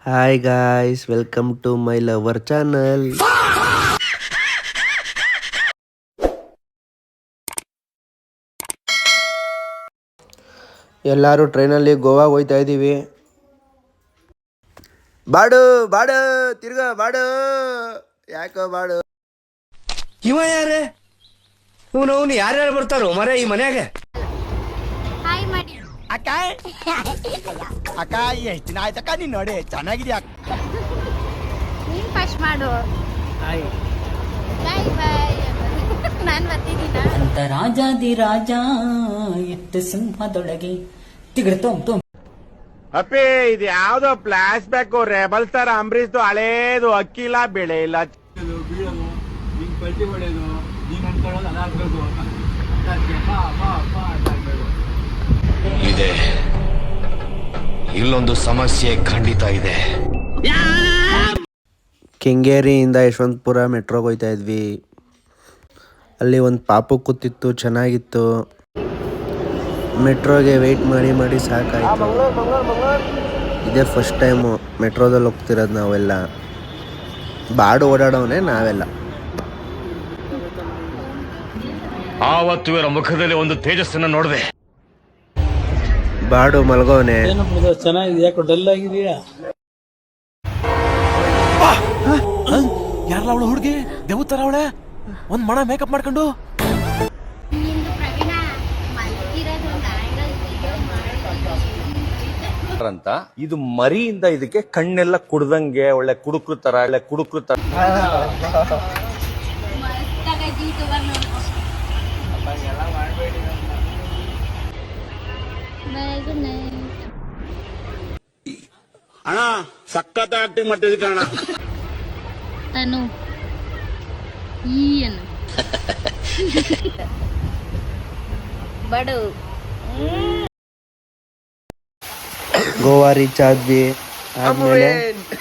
Hi guys, welcome to my lover channel. ಎಲ್ಲರೂ ಟ್ರೈನಲ್ಲಿ ಗೋವಾಗೆ ಹೋಗ್ತಾ ಇದ್ದೀವಿ. ಬಾಡು ಬಾಡು ತಿರ್ಗ ಬಾಡು ಯಾಕೋ ಬಾಡು. ಇವ ಯಾರೇ ಇವನು ಯಾರ್ಯಾರು ಬರ್ತಾರೋ ಮರ ಈ ಮನ್ಯಾಗ. ಹಾಯ್ ಮಾಡಿ ಅಕ್ಕ ಅಕ್ಕ ಎಷ್ಟು ದಿನ ಆಯ್ತಕ್ಕ ನೀನ್ ನೋಡಿ ಚೆನ್ನಾಗಿದ್ಯಾ. ನೀನ್ ಫಸ್ಟ್ ಮಾಡು. ಹಾಯ್ ಬಾಯ್ ಬಾಯ್. ನಾನು ಬರ್ತಿದ್ದೀನ ಅಂತ ರಾಜಾದಿ ರಾಜ ಇತ್ತು ಸಿಂಹದೊಳಗೆ ತಿಗಡ ತೊಮ್ ಅಪ್ಪಿ ಇದು ಯಾವ್ದೋ flash back rebel star Ambareesh ಹಳೇದು ಅಕ್ಕಿಲ್ಲ ಬೆಳೆ ಇಲ್ಲ ಬೀಳೋದು ನೀನ್ ಪಲ್ಟಿ ಹೊಡೆಯೋದು ನೀನ್ ಅನ್ಕೊಳ್ಳೋದು ಅದಾಗ್ಬೇಕು ಇದೆ ಇಲ್ಲೊಂದು ಸಮಸ್ಯೆ ಖಂಡಿತ ಇದೆ. ಕೆಂಗೇರಿಯಿಂದ ಯಶವಂತಪುರ ಮೆಟ್ರೋಗೆ ಹೋಗ್ತಾ ಇದ್ವಿ. ಅಲ್ಲಿ ಒಂದು ಪಾಪು ಕೂತಿತ್ತು, ಚೆನ್ನಾಗಿತ್ತು. ಮೆಟ್ರೋಗೆ ವೆಯ್ಟ್ ಮಾಡಿ ಮಾಡಿ ಸಾಕಾಯಿತು. ಇದೇ ಫಸ್ಟ್ ಟೈಮು ಮೆಟ್ರೋದಲ್ಲಿ ಹೋಗ್ತಿರೋದು ನಾವೆಲ್ಲ. ಬಾಡು ಓಡಾಡೋನೆ ನಾವೆಲ್ಲ. ಆವತ್ತು ಇವರ ಮುಖದಲ್ಲಿ ಒಂದು ತೇಜಸ್ಸನ್ನು ನೋಡಿದೆ. ಬಾಡು ಮಲ್ಗೋನೆ. ಚೆನ್ನಾಗಿದೆ, ಯಾಕೋ ಡಲ್ ಆಗಿದೆಯಾ? ಯಾರಲ್ಲ ಅವಳು ಹುಡುಗಿ ದೇವತರ ಅವಳೆ ಒಂದ್ ಮಣ ಮೇಕಪ್ ಮಾಡ್ಕೊಂಡು. ನಿಂದು ಪ್ರವೀಣ ಮಲ್ಗಿರೋದು ಒಂದು ಆಂಗಲ್ ವಿಡಿಯೋ ಮಾಡಿ ಅಂತ ಇದು ಮರಿಯಿಂದ ಇದಕ್ಕೆ ಕಣ್ಣೆಲ್ಲ ಕುಡ್ದಂಗೆ ಒಳ್ಳೆ ಕುಡುಕ್ರು ತರ ಮಸ್ತಾಗೈತಿ ಯೂಟ್ಯೂಬರ್ ನೋಡ್ಕೊ. ಗುಡ್ ನೈಟ್ ಅಣ್ಣ ಸಖತ್ ಆಕ್ಟಿಂಗ್ ಮಾಡ್ತಿದ್ದೆ ಕಣ. ತನು ಏನು ಬಡು ಗೋವಾ ರೀಚ್ ಆದ್ವಿ. ಆದಮೇಲೆ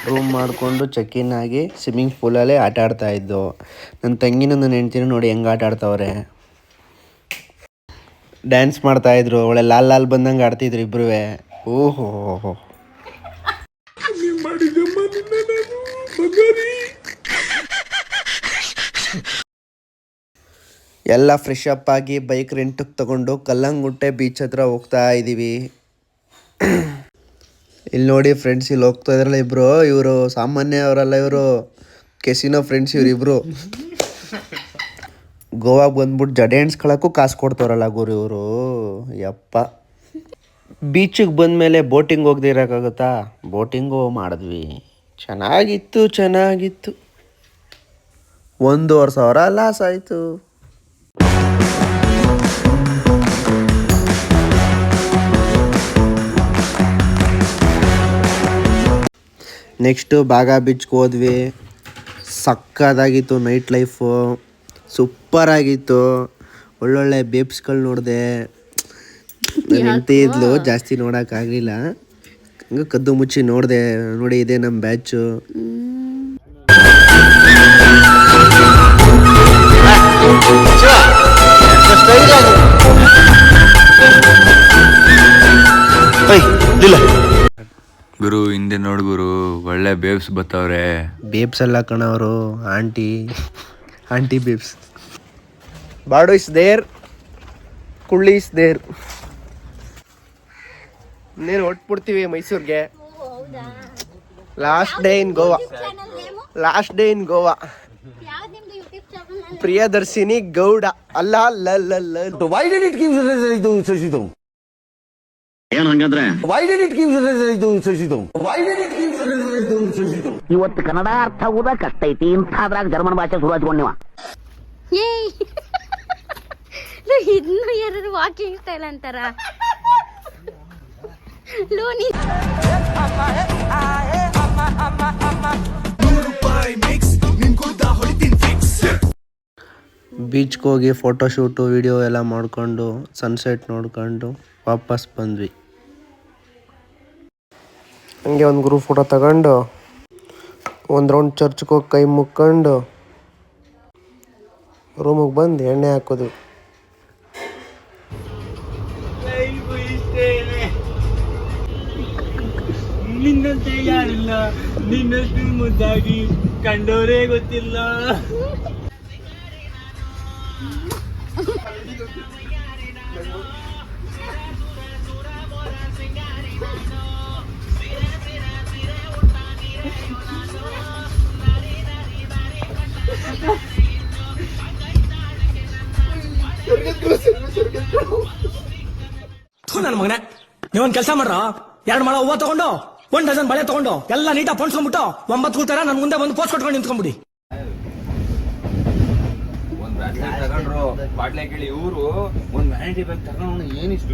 ರೂಮ್ ಮಾಡಿಕೊಂಡು ಚೆಕ್ ಇನ್ ಆಗಿ ಸ್ವಿಮ್ಮಿಂಗ್ ಪೂಲಲ್ಲೇ ಆಟ ಆಡ್ತಾ ಇದ್ದು. ನನ್ನ ತಂಗಿನೂ ನನ್ನ ಹೆಂಡ್ತಿನೂ ನೋಡಿ ಹೆಂಗೆ ಆಟ ಆಡ್ತಾವ್ರೆ. ಡ್ಯಾನ್ಸ್ ಮಾಡ್ತಾಯಿದ್ರು. ಒಳ್ಳೆ ಲಾಲ್ ಲಾಲ್ ಬಂದಂಗೆ ಆಡ್ತಿದ್ರು ಇಬ್ರು. ಓಹೋ ಎಲ್ಲ ಫ್ರೆಶ್ ಅಪ್ ಆಗಿ ಬೈಕ್ ರೆಂಟಿಗೆ ತಗೊಂಡು ಕಲ್ಲಂಗುಟ್ಟೆ ಬೀಚ್ ಹತ್ರ ಹೋಗ್ತಾ ಇದ್ದೀವಿ. ಇಲ್ಲಿ ನೋಡಿ ಫ್ರೆಂಡ್ಸ್, ಇಲ್ಲಿ ಹೋಗ್ತಾ ಇದ್ರಲ್ಲ ಇಬ್ರು, ಇವರು ಸಾಮಾನ್ಯ ಅವರಲ್ಲ, ಇವರು ಕೆಸಿನೋ ಫ್ರೆಂಡ್ಸ್ ಇವರಿಬ್ರು. ಗೋವಾಗೆ ಬಂದ್ಬಿಟ್ಟು ಜಡೆ ಎಣ್ಸ್ಕೊಳಕ್ಕೂ ಕಾಸು ಕೊಡ್ತಾರಲ್ಲ ಗುರು ಇವರು. ಯಪ್ಪ, ಬೀಚಿಗೆ ಬಂದಮೇಲೆ ಬೋಟಿಂಗ್ ಹೋಗದೆ ಇರೋಕ್ಕಾಗುತ್ತಾ? ಬೋಟಿಂಗು ಮಾಡಿದ್ವಿ. ಚೆನ್ನಾಗಿತ್ತು. 1,500 ಲಾಸ್ ಆಯಿತು. ನೆಕ್ಸ್ಟು ಬಾಗಾ ಬೀಚ್ಗೆ ಹೋದ್ವಿ. ಸಕ್ಕತ್ತಾಗಿತ್ತು. ನೈಟ್ ಲೈಫು ಸೂಪರಾಗಿತ್ತು. ಒಳ್ಳೊಳ್ಳೆ ಬೇಬ್ಸ್ಗಳು ನೋಡಿದೆ. ನನ್ನ ಹೆಂಡತಿ ಇದ್ಲು, ಜಾಸ್ತಿ ನೋಡೋಕ್ಕಾಗಲಿಲ್ಲ. ಹಂಗೆ ಕದ್ದು ಮುಚ್ಚಿ ನೋಡಿದೆ. ನೋಡಿ, ಇದೆ ನಮ್ಮ ಬ್ಯಾಚು. ಗುರು ಹಿಂದೆ ನೋಡು ಗುರು, ಒಳ್ಳೆ ಬೇಬ್ಸ್ ಬತ್ತವ್ರೆ. ಬೇಬ್ಸ್ ಎಲ್ಲ ಕಣವರು, ಆಂಟಿ ಬೇಬ್ಸ್. ಬಾಡು ಇಸ್ ದೇರ್, ಕುಳ್ಳಿ ಇಸ್ ದೇರ್. ಇನ್ನೇನು ಹೊಟ್ಬಿಡ್ತೀವಿ ಮೈಸೂರಿಗೆ. Last day in Goa. ಯಾವ್ದು ನಿಮ್ದು ಯೂಟ್ಯೂಬ್ ಚಾನಲ್? ಪ್ರಿಯದರ್ಶಿನಿ ಗೌಡ ಅಲ್ಲ. ವೈ ಡಿಡ್ ಇಟ್ ಗಿವ್ ಇದು ಶಶಿತು? ಏನ್ ಹಂಗಂದ್ರೆ ವೈ ಡಿಡ್ ಇಟ್ ಗಿವ್ ಇದು ಶಶಿತು? ವೈ ಡಿಡ್ ಇಟ್ ಗಿವ್ ಇದು ಶಶಿತು? ಇವತ್ತು ಕನ್ನಡ ಅರ್ಥ ಆಗುದ ಕಷ್ಟ ಐತಿ, ಇಂಥದ್ರಾಗ ಜರ್ಮನ್ ಭಾಷೆ ಶುರು ಹಚ್ಕೊಂಡ್ ನೀವ. ಏಯ್ ಇನ್ನು ಯಾರು ವಾಕಿಂಗ್ ಸ್ಟೈಲ್ ಅಂತಾರ. ಲೋನಿ ಬೀಚ್ಗೆ ಹೋಗಿ ಫೋಟೋಶೂಟು ವಿಡಿಯೋ ಎಲ್ಲ ಮಾಡಿಕೊಂಡು ಸನ್ಸೆಟ್ ನೋಡ್ಕೊಂಡು ವಾಪಸ್ ಬಂದ್ವಿ. ಹಂಗೆ ಒಂದು ಗ್ರೂಪ್ ಫೋಟೋ ತಗೊಂಡು ಒಂದು ರೌಂಡ್ ಚರ್ಚ್ಗೆ ಹೋಗಿ ಕೈ ಮುಕ್ಕೊಂಡು ರೂಮಿಗೆ ಬಂದು ಎಣ್ಣೆ ಹಾಕೋದು. ನಿನ್ನಂತೆ ಯಾರಿಲ್ಲ ನಿನ್ನಷ್ಟು ಮುದ್ದಾಗಿ ಕಂಡೋರೇ ಗೊತ್ತಿಲ್ಲ. ನನ್ನ ಮಗನೇ, ನೀವೊಂದ್ ಕೆಲಸ ಮಾಡ್ರ, 2 ಮೊಳ ಹೂವ ತಗೊಂಡು 1 ಡಜನ್ ಬಳೆ ತಗೊಂಡು ಎಲ್ಲ ನೀಟಾಗಿ ಪೊಣ್ಸ್ಕೊಂಡ್ಬಿಟ್ಟು 9 ಕೂತಾರ ನನ್ ಮುಂದೆ ಬಂದು ಪೋಸ್ಟ್ ಕೊಟ್ಕೊಂಡು ನಿಂತ್ಕೊಂಡ್ಬಿಡಿ. ಒಂದ್ ಬ್ಯಾಟ್ರಿ ತಗೊಂಡ್ರು, ಬಾಟ್ಲೆ ಕೇಳಿ ಇವ್ರು ಒಂದ್ ವ್ಯಾನಿಟಿ ಬ್ಯಾಗ್ ತಗೊಂಡು ಏನಿಷ್ಟು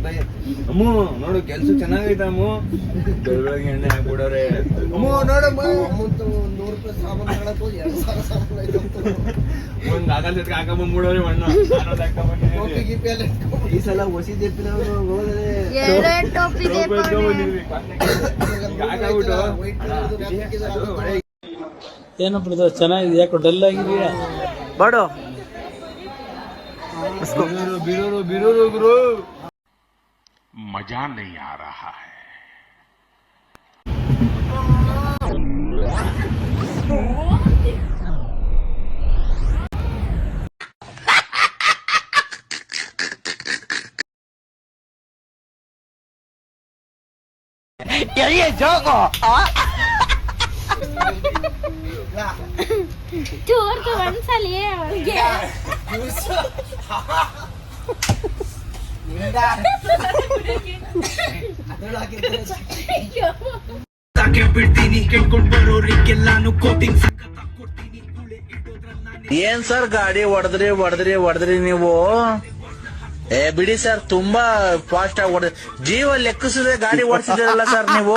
ಅಮ್ಮ ನೋಡು ಕೆಲ್ಸ ಚೆನ್ನಾಗೈತೆ ಅಮ್ಮ, ಬೆಳಗ್ಗೆ ಎಣ್ಣೆ ಹಾಕ್ಬಿಡೋರೆ. ಅಮ್ಮ ನೋಡಮ್ಮ, ಒಂದ್ ಆಗಲ್ ಜೊತೆಗೆ ಹಾಕೊಂಬಂದ್ಬಿಡೋರೆ ಮಣ್ಣ. ಈ ಸಲ ಹೊಸಿ ಎರಡ್ ಟೋಪಿ ಏನೋ ಬ್ರದರ್ ಚೆನ್ನಾಗಿದೆ, ಯಾಕೋ ಡಲ್ ಆಗಿದೆಯಾ? ಬಾಡು ಬಿರೋರು ಬಿರೋರು ಗುರು. ಮಜಾ ನಹೀ ಆ ರಹಾ ಹೈ. ತೋರ್ತು ಒಂದ್ಸಲಿ ಅವ್ರಿಗೆ. ಏನ್ ಸರ್ ಗಾಡಿ ಹೊಡೆದ್ರಿ ನೀವು? ಬಿಡಿ ಸರ್, ತುಂಬಾ ಫಾಸ್ಟ್ ಆಗಿ ಜೀವ ಲೆಕ್ಕಿಸದೆ ಗಾಡಿ ಓಡಿಸಿದ್ರಲ್ಲ ಸರ್ ನೀವು.